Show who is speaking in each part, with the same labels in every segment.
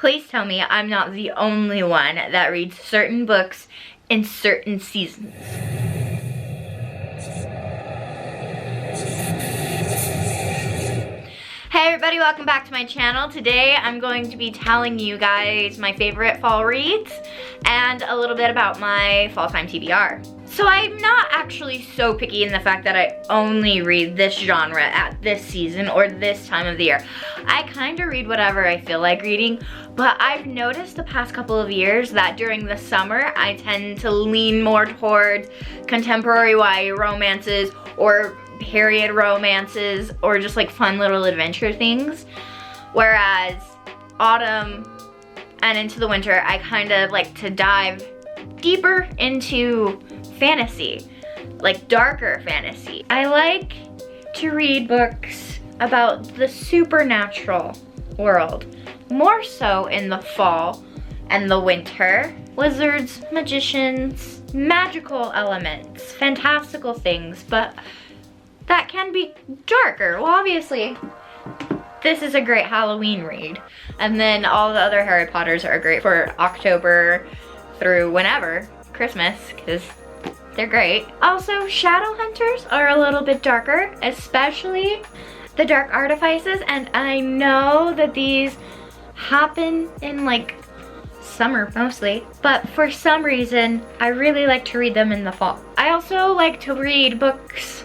Speaker 1: Please tell me I'm not the only one that reads certain books in certain seasons. Hey everybody, welcome back to my channel. Today I'm going to be telling you guys my favorite fall reads and a little bit about my fall time TBR. So I'm not actually so picky in the fact that I only read this genre at this season or this time of the year. I kind of read whatever I feel like reading, but I've noticed the past couple of years that during the summer I tend to lean more toward contemporary YA romances or period romances or just like fun little adventure things, whereas autumn and into the winter I kind of like to dive deeper into fantasy, like darker fantasy. I like to read books about the supernatural world, more so in the fall and the winter. Wizards, magicians, magical elements, fantastical things, but that can be darker. Well, obviously, this is a great Halloween read. And then all the other Harry Potters are great for October through whenever, Christmas, because they're great. Also, shadow hunters are a little bit darker, especially the dark artifices. And I know that these happen in like summer mostly, but for some reason, I really like to read them in the fall. I also like to read books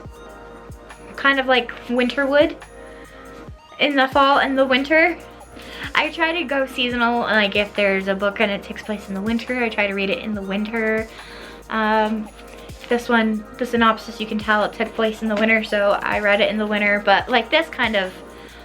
Speaker 1: kind of like Winterwood in the fall and the winter. I try to go seasonal, like if there's a book and it takes place in the winter, I try to read it in the winter. This one, the synopsis, you can tell it took place in the winter, so I read it in the winter, but like this kind of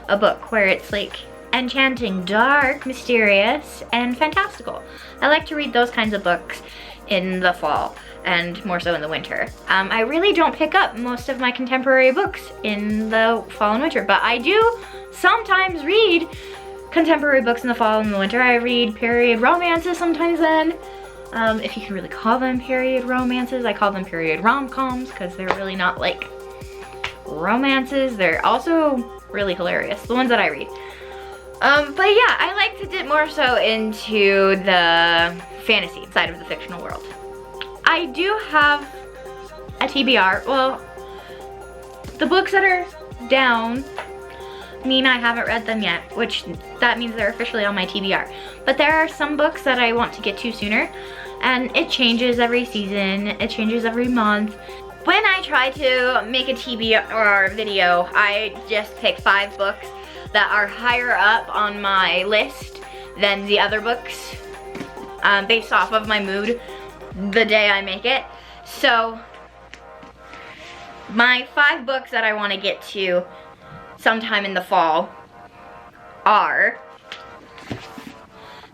Speaker 1: a book where it's like enchanting, dark, mysterious, and fantastical. I like to read those kinds of books in the fall and more so in the winter. I really don't pick up most of my contemporary books in the fall and winter, but I do sometimes read contemporary books in the fall and the winter. I read period romances sometimes then, if you can really call them period romances. I call them period rom-coms because they're really not like romances. They're also really hilarious, the ones that I read. But yeah, I like to dip more so into the fantasy side of the fictional world. I do have a TBR. Well, the books that are down mean I haven't read them yet, which that means they're officially on my TBR. But there are some books that I want to get to sooner, and it changes every season, it changes every month. When I try to make a TBR video, I just pick 5 books that are higher up on my list than the other books, based off of my mood the day I make it. So my 5 books that I want to get to sometime in the fall are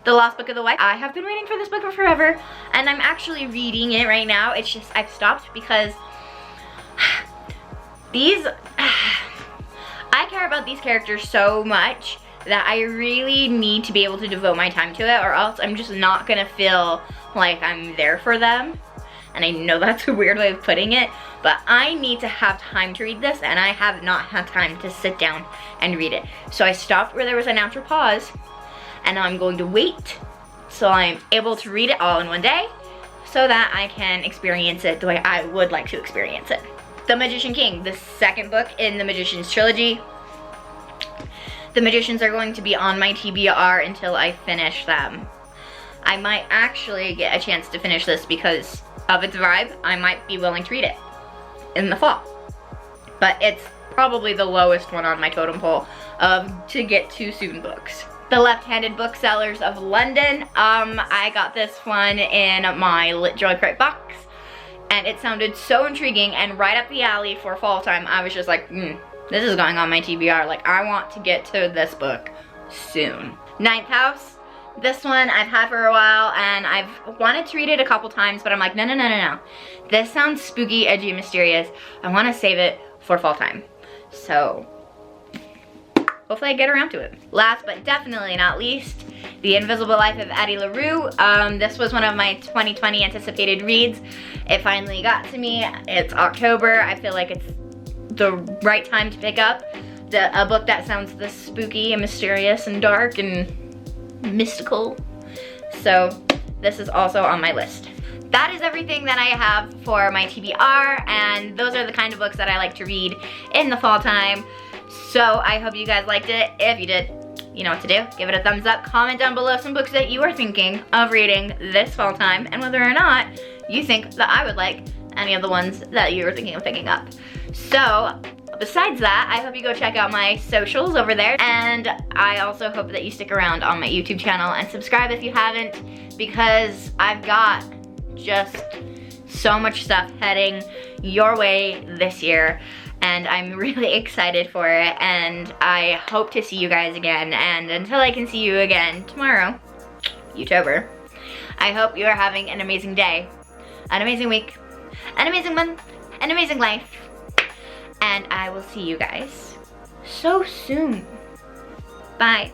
Speaker 1: The Lost Book of the Wife. I have been waiting for this book for forever, and I'm actually reading it right now. It's just I've stopped because I care about these characters so much that I really need to be able to devote my time to it, or else I'm just not gonna feel like I'm there for them. And I know that's a weird way of putting it, but I need to have time to read this, and I have not had time to sit down and read it. So I stopped where there was a natural pause, and now I'm going to wait so I'm able to read it all in one day so that I can experience it the way I would like to experience it. The Magician King, the second book in the Magicians trilogy. The Magicians are going to be on my TBR until I finish them. I might actually get a chance to finish this because of its vibe. I might be willing to read it in the fall. But it's probably the lowest one on my totem pole of to get to soon books. The Left-Handed Booksellers of London. I got this one in my Lit Joy Crate box, and it sounded so intriguing and right up the alley for fall time. I was just like, this is going on my TBR. Like, I want to get to this book soon. Ninth House. This one I've had for a while, and I've wanted to read it a couple times, but I'm like, no. This sounds spooky, edgy, mysterious. I want to save it for fall time. So hopefully I get around to it. Last but definitely not least, The Invisible Life of Addie LaRue. This was one of my 2020 anticipated reads. It finally got to me. It's October. I feel like it's the right time to pick up a book that sounds this spooky and mysterious and dark and mystical. So this is also on my list. That is everything that I have for my TBR, and those are the kind of books that I like to read in the fall time. So I hope you guys liked it. If you did, you know what to do. Give it a thumbs up. Comment down below some books that you are thinking of reading this fall time, and whether or not you think that I would like any of the ones that you were thinking of picking up. So besides that, I hope you go check out my socials over there, and I also hope that you stick around on my YouTube channel and subscribe if you haven't, because I've got just so much stuff heading your way this year, and I'm really excited for it, and I hope to see you guys again. And until I can see you again tomorrow, YouTuber, I hope you are having an amazing day, an amazing week, an amazing month, an amazing life, and I will see you guys so soon. Bye.